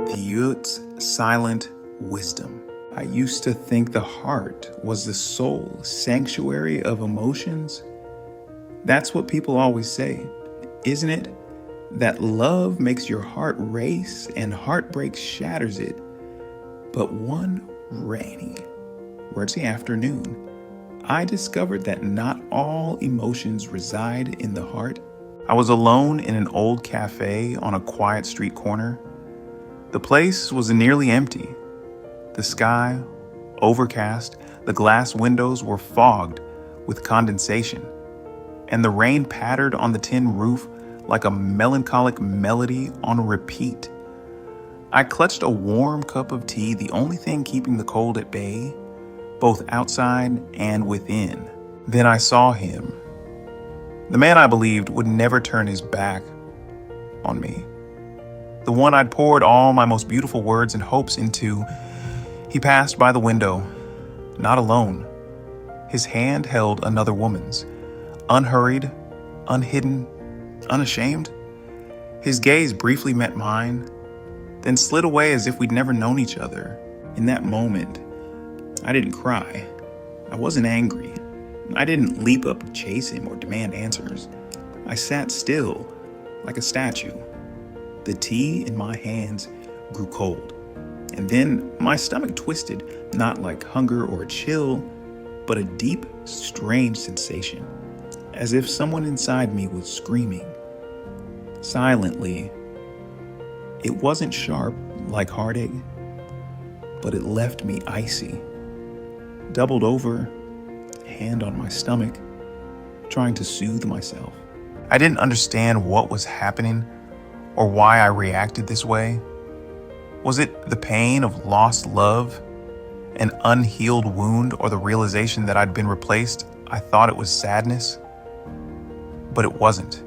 The youth's silent wisdom. I used to think the heart was the sole sanctuary of emotions. That's what people always say, isn't it? That love makes your heart race and heartbreak shatters it. But one rainy afternoon, I discovered that not all emotions reside in the heart. I was alone in an old cafe on a quiet street corner. The place was nearly empty. The sky, overcast, the glass windows were fogged with condensation, and the rain pattered on the tin roof like a melancholic melody on repeat. I clutched a warm cup of tea, the only thing keeping the cold at bay, both outside and within. Then I saw him, the man I believed would never turn his back on me, the one I'd poured all my most beautiful words and hopes into. He passed by the window, not alone. His hand held another woman's, unhurried, unhidden, unashamed. His gaze briefly met mine, then slid away as if we'd never known each other. In that moment, I didn't cry. I wasn't angry. I didn't leap up to chase him or demand answers. I sat still, like a statue. The tea in my hands grew cold, and then my stomach twisted, not like hunger or a chill, but a deep, strange sensation, as if someone inside me was screaming. Silently. It wasn't sharp like heartache, but it left me icy, doubled over, hand on my stomach, trying to soothe myself. I didn't understand what was happening or why I reacted this way. Was it the pain of lost love, an unhealed wound, or the realization that I'd been replaced? I thought it was sadness, but it wasn't.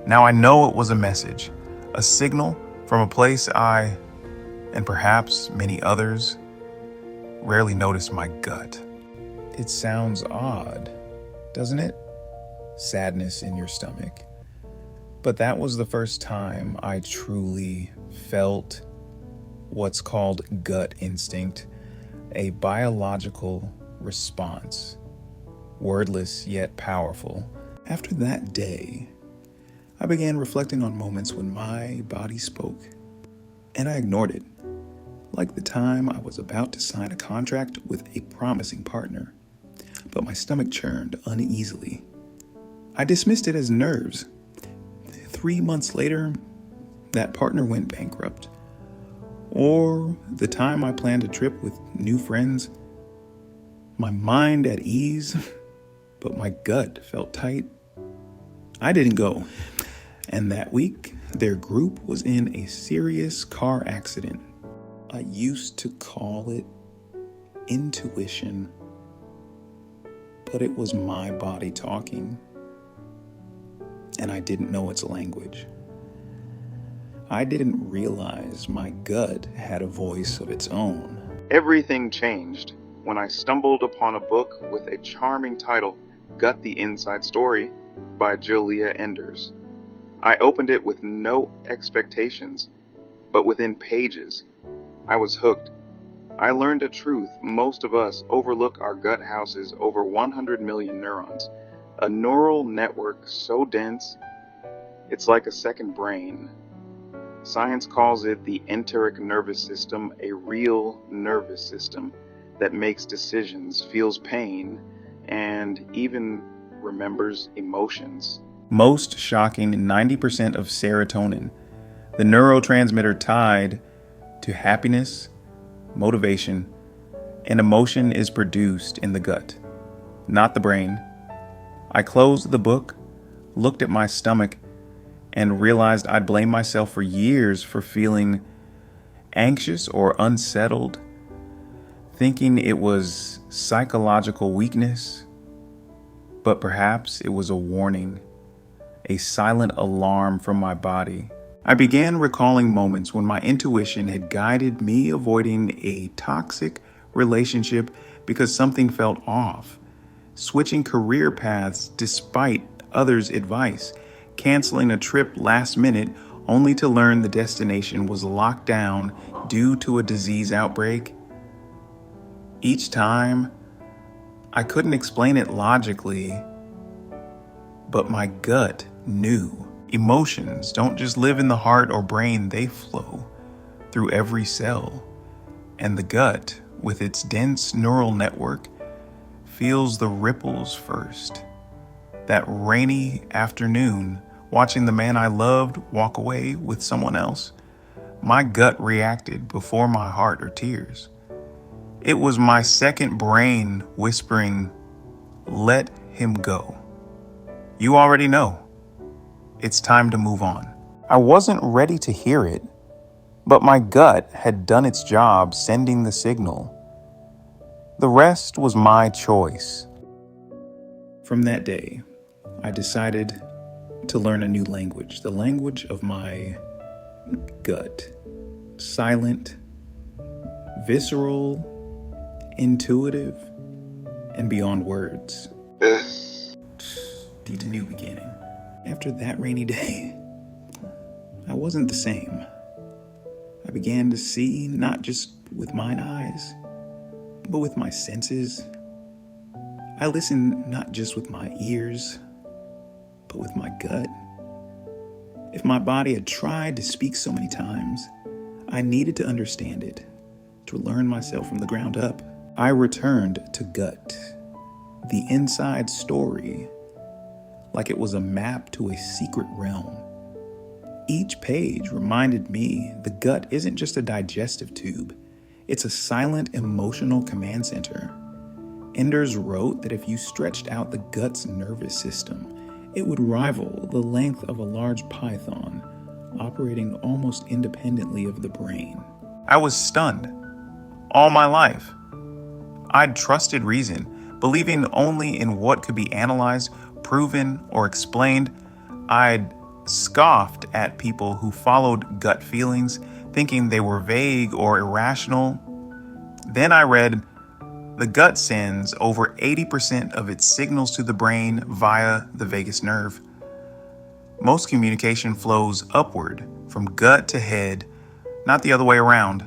Now I know it was a message, a signal from a place I, and perhaps many others, rarely notice my gut. It sounds odd, doesn't it? Sadness in your stomach. But that was the first time I truly felt what's called gut instinct, a biological response, wordless yet powerful. After that day, I began reflecting on moments when my body spoke, and I ignored it, like the time I was about to sign a contract with a promising partner, but my stomach churned uneasily. I dismissed it as nerves. 3 months later, that partner went bankrupt. Or the time I planned a trip with new friends, my mind at ease, but my gut felt tight. I didn't go. And that week, their group was in a serious car accident. I used to call it intuition, but it was my body talking, and I didn't know its language. I didn't realize my gut had a voice of its own. Everything changed when I stumbled upon a book with a charming title, Gut the Inside Story, by Julia Enders. I opened it with no expectations, but within pages, I was hooked. I learned a truth: most of us overlook our gut houses over 100 million neurons, a neural network so dense, it's like a second brain. Science calls it the enteric nervous system, a real nervous system that makes decisions, feels pain, and even remembers emotions. Most shocking, 90% of serotonin, the neurotransmitter tied to happiness, motivation, and emotion, is produced in the gut, not the brain. I closed the book, looked at my stomach, and realized I'd blamed myself for years for feeling anxious or unsettled, thinking it was psychological weakness. But perhaps it was a warning, a silent alarm from my body. I began recalling moments when my intuition had guided me avoiding a toxic relationship because something felt off, switching career paths despite others' advice, canceling a trip last minute only to learn the destination was locked down due to a disease outbreak. Each time, I couldn't explain it logically, but my gut knew. Emotions don't just live in the heart or brain, they flow through every cell. And the gut, with its dense neural network, feels the ripples first. That rainy afternoon, watching the man I loved walk away with someone else, my gut reacted before my heart or tears. It was my second brain whispering, "Let him go. You already know. It's time to move on." I wasn't ready to hear it, but my gut had done its job sending the signal. The rest was my choice. From that day, I decided to learn a new language, the language of my gut. Silent, visceral, intuitive, and beyond words. The new beginning. After that rainy day, I wasn't the same. I began to see not just with mine eyes, but with my senses. I listened not just with my ears, but with my gut. If my body had tried to speak so many times, I needed to understand it, to learn myself from the ground up. I returned to gut, the inside story, like it was a map to a secret realm. Each page reminded me the gut isn't just a digestive tube, it's a silent emotional command center. Enders wrote that if you stretched out the gut's nervous system, it would rival the length of a large python, operating almost independently of the brain. I was stunned. All my life, I'd trusted reason, believing only in what could be analyzed, proven, or explained. I'd scoffed at people who followed gut feelings, thinking they were vague or irrational. Then I read the gut sends over 80% of its signals to the brain via the vagus nerve. Most communication flows upward, from gut to head, not the other way around.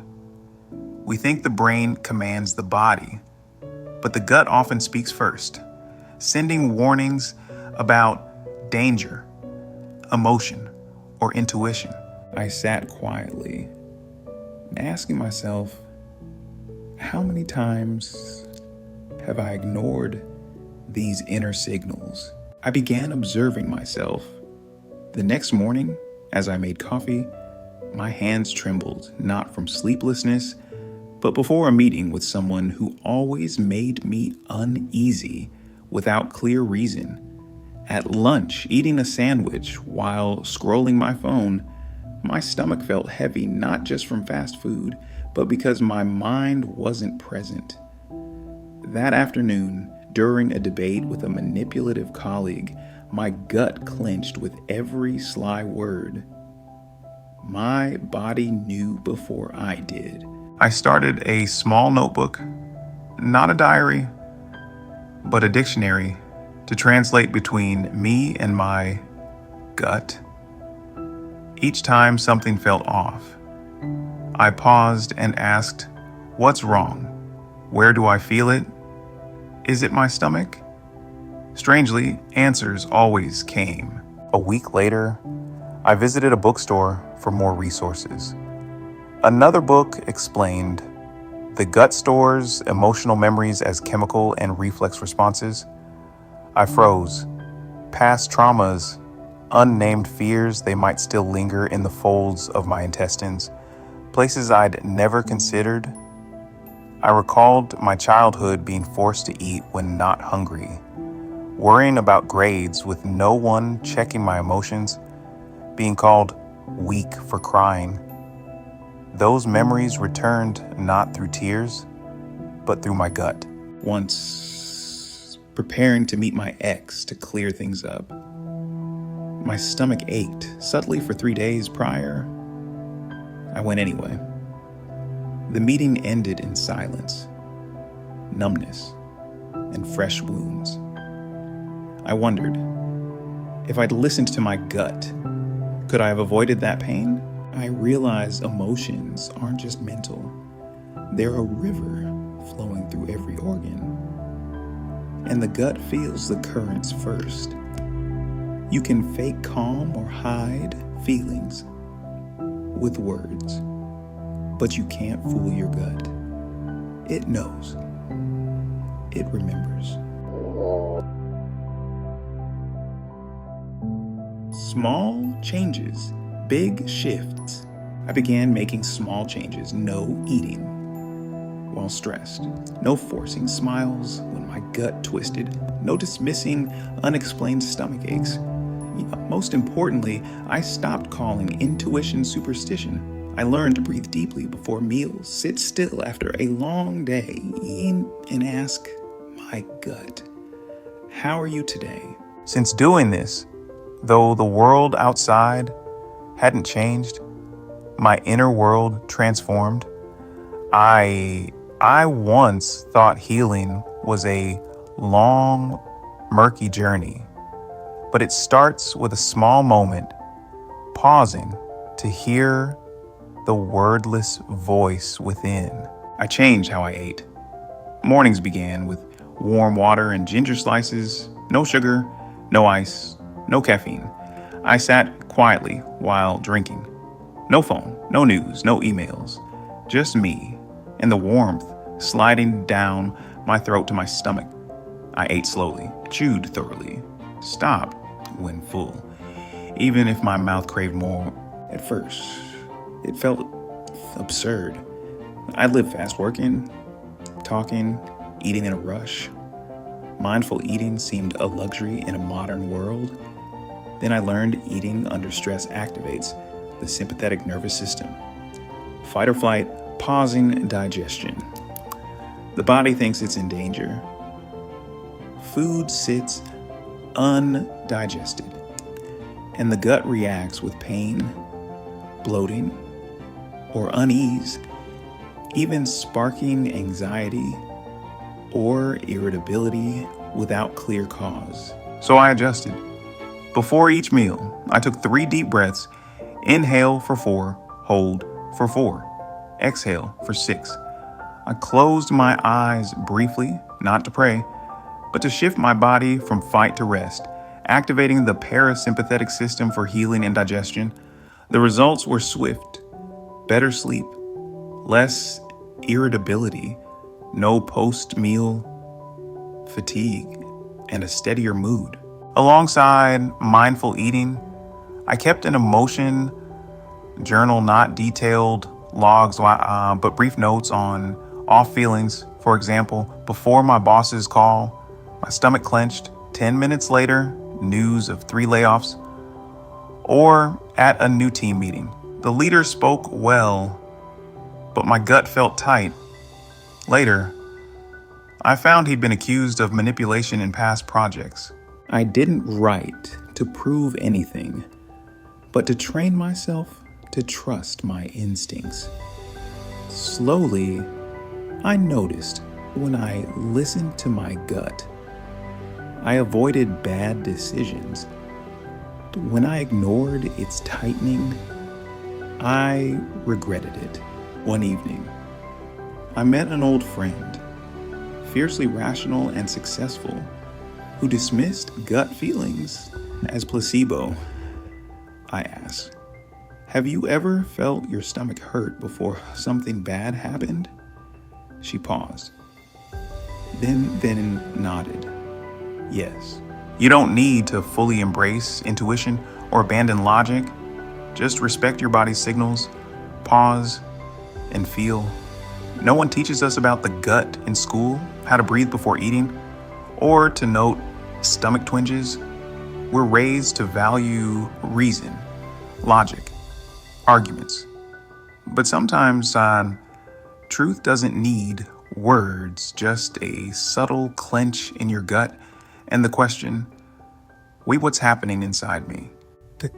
We think the brain commands the body, but the gut often speaks first, sending warnings about danger, emotion, or intuition. I sat quietly, asking myself, how many times have I ignored these inner signals? I began observing myself. The next morning, as I made coffee, my hands trembled, not from sleeplessness, but before a meeting with someone who always made me uneasy without clear reason. At lunch, eating a sandwich while scrolling my phone, my stomach felt heavy, not just from fast food, but because my mind wasn't present. That afternoon, during a debate with a manipulative colleague, my gut clenched with every sly word. My body knew before I did. I started a small notebook, not a diary, but a dictionary to translate between me and my gut. Each time something felt off, I paused and asked, what's wrong? Where do I feel it? Is it my stomach? Strangely, answers always came. A week later, I visited a bookstore for more resources. Another book explained the gut stores emotional memories as chemical and reflex responses. I froze. Past traumas, unnamed fears, they might still linger in the folds of my intestines, places I'd never considered. I recalled my childhood being forced to eat when not hungry, worrying about grades with no one checking my emotions, being called weak for crying. Those memories returned not through tears, but through my gut. Once preparing to meet my ex to clear things up, my stomach ached subtly for 3 days prior. I went anyway. The meeting ended in silence, numbness, and fresh wounds. I wondered if I'd listened to my gut, Could I have avoided that pain? I realized emotions aren't just mental. They're a river flowing through every organ. And the gut feels the currents first. You can fake calm or hide feelings with words, but you can't fool your gut. It knows. It remembers. Small changes, big shifts. I began making small changes. No eating while stressed. No forcing smiles when my gut twisted. No dismissing unexplained stomach aches. Most importantly, I stopped calling intuition superstition. I learned to breathe deeply before meals, sit still after a long day, and ask my gut, how are you today? Since doing this, though the world outside hadn't changed, my inner world transformed. I once thought healing was a long, murky journey, but it starts with a small moment, pausing to hear the wordless voice within. I changed how I ate. Mornings began with warm water and ginger slices, no sugar, no ice, no caffeine. I sat quietly while drinking. No phone, no news, no emails, just me and the warmth sliding down my throat to my stomach. I ate slowly, chewed thoroughly, stopped when full, even if my mouth craved more. At first, it felt absurd. I lived fast, working, talking, eating in a rush. Mindful eating seemed a luxury in a modern world. Then I learned eating under stress activates the sympathetic nervous system. Fight or flight, pausing digestion. The body thinks it's in danger. Food sits undigested, and the gut reacts with pain, bloating, or unease, even sparking anxiety or irritability without clear cause. So I adjusted. Before each meal, I took 3 deep breaths. Inhale for 4, hold for 4, exhale for 6. I closed my eyes briefly, not to pray, but to shift my body from fight to rest, activating the parasympathetic system for healing and digestion. The results were swift: better sleep, less irritability, no post-meal fatigue, and a steadier mood. Alongside mindful eating, I kept an emotion journal, not detailed logs, but brief notes on off feelings. For example, before my boss's call, my stomach clenched. 10 minutes later, news of 3 layoffs. Or at a new team meeting, the leader spoke well, but my gut felt tight. Later, I found he'd been accused of manipulation in past projects. I didn't write to prove anything, but to train myself to trust my instincts. Slowly, I noticed when I listened to my gut, I avoided bad decisions. When I ignored its tightening, I regretted it. One evening, I met an old friend, fiercely rational and successful, who dismissed gut feelings as placebo. I asked, "Have you ever felt your stomach hurt before something bad happened?" She paused, then nodded. Yes. You don't need to fully embrace intuition or abandon logic. Just respect your body's signals, pause, and feel. No one teaches us about the gut in school, how to breathe before eating, or to note stomach twinges. We're raised to value reason, logic, arguments. But sometimes truth doesn't need words, just a subtle clench in your gut and the question, wait, what's happening inside me? The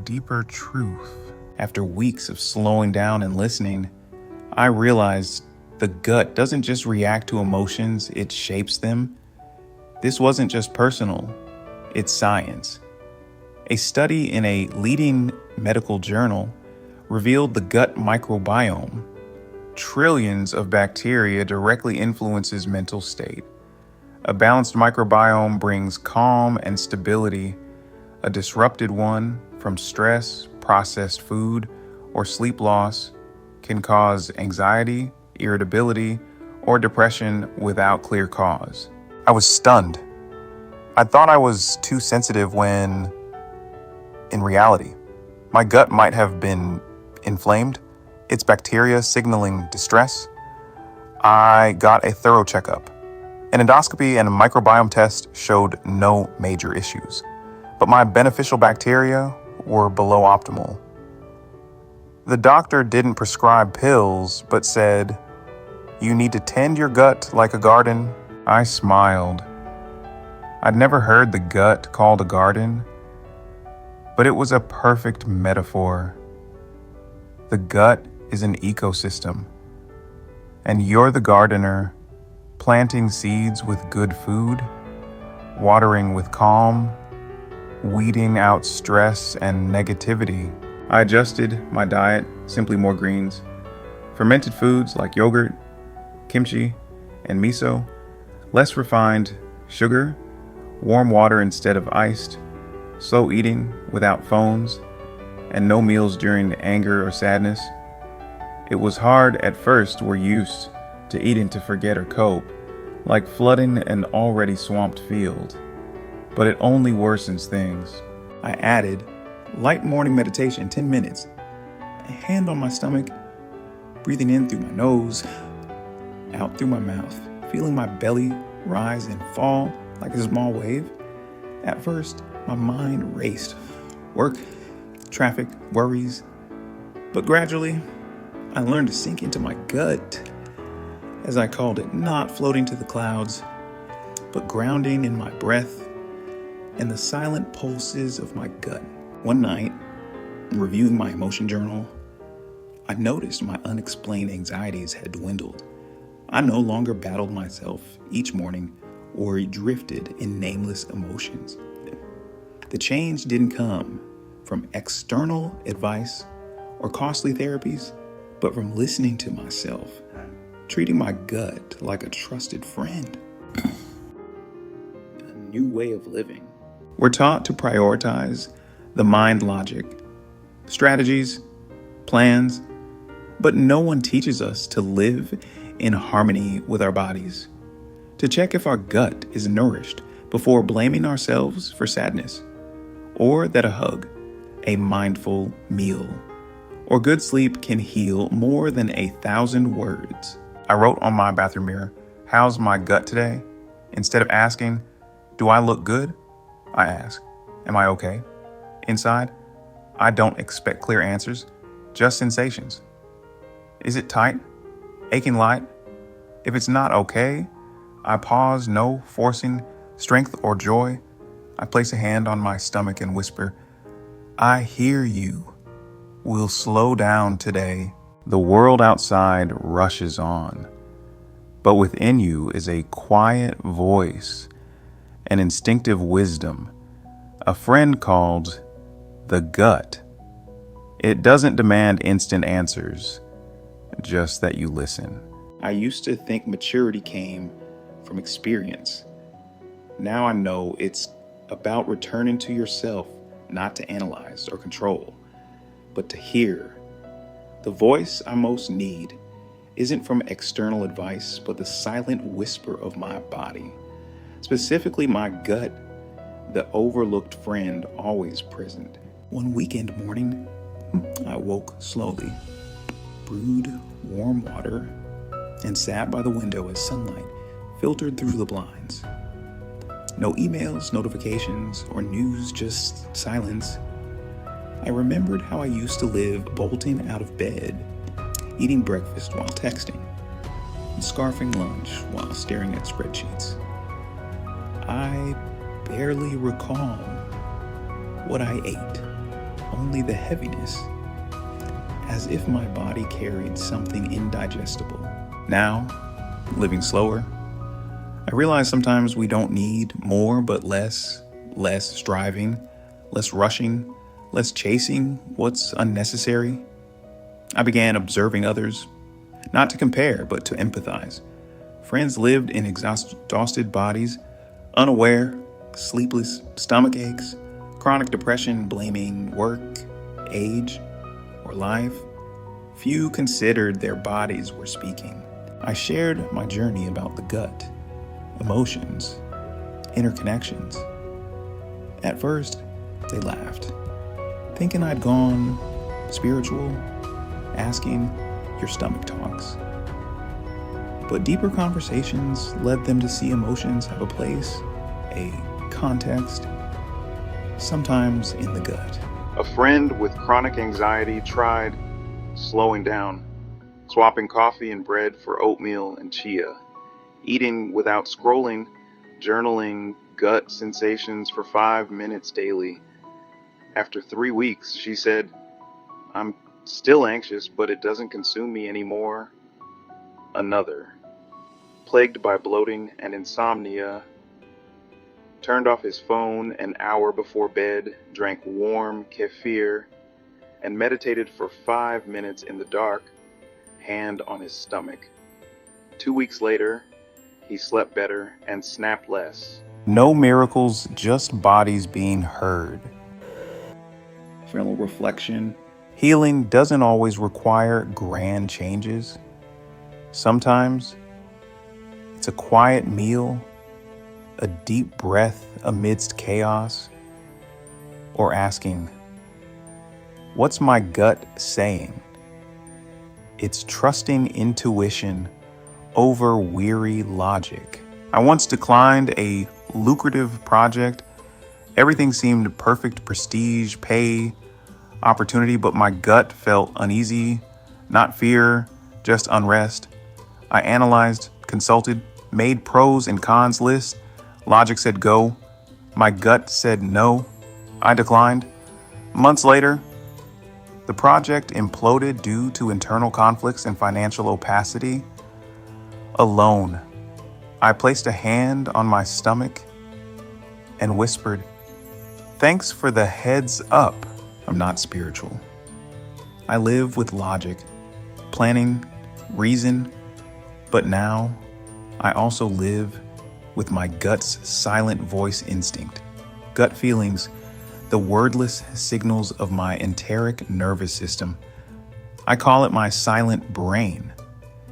deeper truth. After weeks of slowing down and listening, I realized the gut doesn't just react to emotions, it shapes them. This wasn't just personal, it's science. A study in a leading medical journal revealed the gut microbiome, trillions of bacteria, directly influences mental state. A balanced microbiome brings calm and stability. A disrupted one, from stress, processed food, or sleep loss, can cause anxiety, irritability, or depression without clear cause. I was stunned. I thought I was too sensitive when, in reality, my gut might have been inflamed, its bacteria signaling distress. I got a thorough checkup. An endoscopy and a microbiome test showed no major issues, but my beneficial bacteria were below optimal. The doctor didn't prescribe pills, but said, "You need to tend your gut like a garden." I smiled. I'd never heard the gut called a garden, but it was a perfect metaphor. The gut is an ecosystem, and you're the gardener, planting seeds with good food, watering with calm, weeding out stress and negativity. I adjusted my diet, simply more greens, fermented foods like yogurt, kimchi, and miso, less refined sugar, warm water instead of iced, slow eating without phones, and no meals during anger or sadness. It was hard at first. We're used to eating to forget or cope, like flooding an already swamped field. But it only worsens things. I added light morning meditation, 10 minutes, a hand on my stomach, breathing in through my nose, out through my mouth, feeling my belly rise and fall like a small wave. At first, my mind raced. Work, traffic, worries. But gradually, I learned to sink into my gut, as I called it, not floating to the clouds, but grounding in my breath and the silent pulses of my gut. One night, reviewing my emotion journal, I noticed my unexplained anxieties had dwindled. I no longer battled myself each morning or drifted in nameless emotions. The change didn't come from external advice or costly therapies, but from listening to myself, treating my gut like a trusted friend. A new way of living. We're taught to prioritize the mind logic, strategies, plans, but no one teaches us to live in harmony with our bodies, to check if our gut is nourished before blaming ourselves for sadness, or that a hug, a mindful meal, or good sleep can heal more than 1,000 words. I wrote on my bathroom mirror, "How's my gut today?" Instead of asking, "Do I look good?" I ask, "Am I okay?" Inside, I don't expect clear answers, just sensations. Is it tight? Aching light? If it's not okay, I pause, no forcing strength or joy. I place a hand on my stomach and whisper, "I hear you. We'll slow down today." The world outside rushes on, but within you is a quiet voice, an instinctive wisdom, a friend called the gut. It doesn't demand instant answers, just that you listen. I used to think maturity came from experience. Now I know it's about returning to yourself, not to analyze or control, but to hear. The voice I most need isn't from external advice, but the silent whisper of my body, specifically my gut, the overlooked friend always present. One weekend morning, I woke slowly, brewed warm water, and sat by the window as sunlight filtered through the blinds. No emails, notifications, or news, just silence. I remembered how I used to live bolting out of bed, eating breakfast while texting, and scarfing lunch while staring at spreadsheets. I barely recall what I ate, only the heaviness, as if my body carried something indigestible. Now, living slower, I realize sometimes we don't need more but less striving, less rushing, less chasing what's unnecessary. I began observing others, not to compare, but to empathize. Friends lived in exhausted bodies, unaware, sleepless stomach aches, chronic depression blaming work, age, or life. Few considered their bodies were speaking. I shared my journey about the gut, emotions, interconnections. At first, they laughed, thinking I'd gone spiritual, asking, "Your stomach talks." But deeper conversations led them to see emotions have a place, a context, sometimes in the gut. A friend with chronic anxiety tried slowing down, swapping coffee and bread for oatmeal and chia, eating without scrolling, journaling gut sensations for 5 minutes daily. After 3 weeks, she said, "I'm still anxious, but it doesn't consume me anymore." Another, plagued by bloating and insomnia, turned off his phone an hour before bed, drank warm kefir, and meditated for 5 minutes in the dark, hand on his stomach. 2 weeks later, he slept better and snapped less. No miracles, just bodies being heard. Fellow reflection. Healing doesn't always require grand changes. Sometimes it's a quiet meal, a deep breath amidst chaos, or asking, "What's my gut saying?" It's trusting intuition over weary logic. I once declined a lucrative project. Everything seemed perfect: prestige, pay, opportunity, but my gut felt uneasy, not fear, just unrest. I analyzed, consulted, made pros and cons lists. Logic said go. My gut said no. I declined. Months later, the project imploded due to internal conflicts and financial opacity. Alone, I placed a hand on my stomach and whispered, "Thanks for the heads up." I'm not spiritual. I live with logic, planning, reason, but now I also live with my gut's silent voice instinct. Gut feelings, the wordless signals of my enteric nervous system. I call it my silent brain.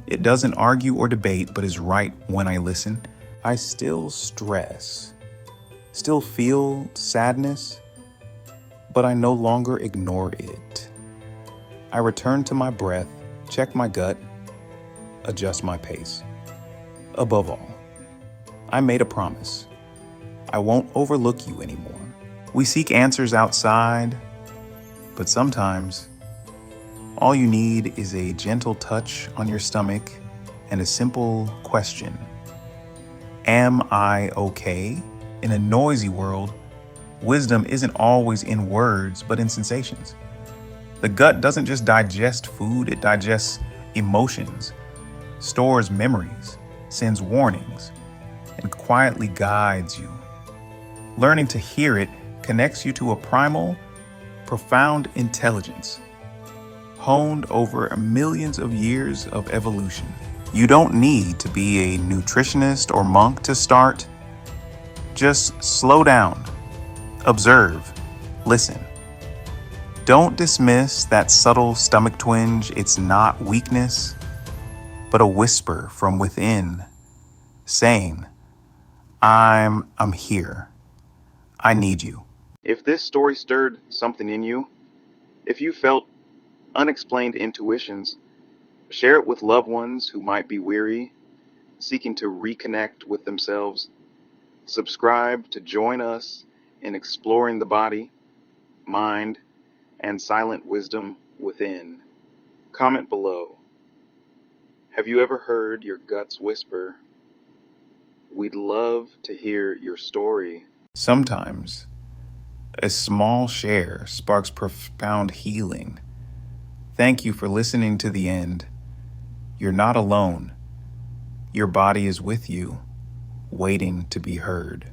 It doesn't argue or debate, but is right when I listen. I still stress, still feel sadness, but I no longer ignore it. I return to my breath, check my gut, adjust my pace. Above all, I made a promise. I won't overlook you anymore. We seek answers outside, but sometimes all you need is a gentle touch on your stomach and a simple question. Am I okay? In a noisy world, wisdom isn't always in words, but in sensations. The gut doesn't just digest food, it digests emotions, stores memories, sends warnings, and quietly guides you. Learning to hear it connects you to a primal, profound intelligence, honed over millions of years of evolution. You don't need to be a nutritionist or monk to start. Just slow down. Observe, listen. Don't dismiss that subtle stomach twinge. It's not weakness, but a whisper from within saying, I'm here. I need you. If this story stirred something in you, if you felt unexplained intuitions, share it with loved ones who might be weary, seeking to reconnect with themselves. Subscribe to join us in exploring the body, mind, and silent wisdom within. Comment below. Have you ever heard your guts whisper? We'd love to hear your story. Sometimes, a small share sparks profound healing. Thank you for listening to the end. You're not alone. Your body is with you, waiting to be heard.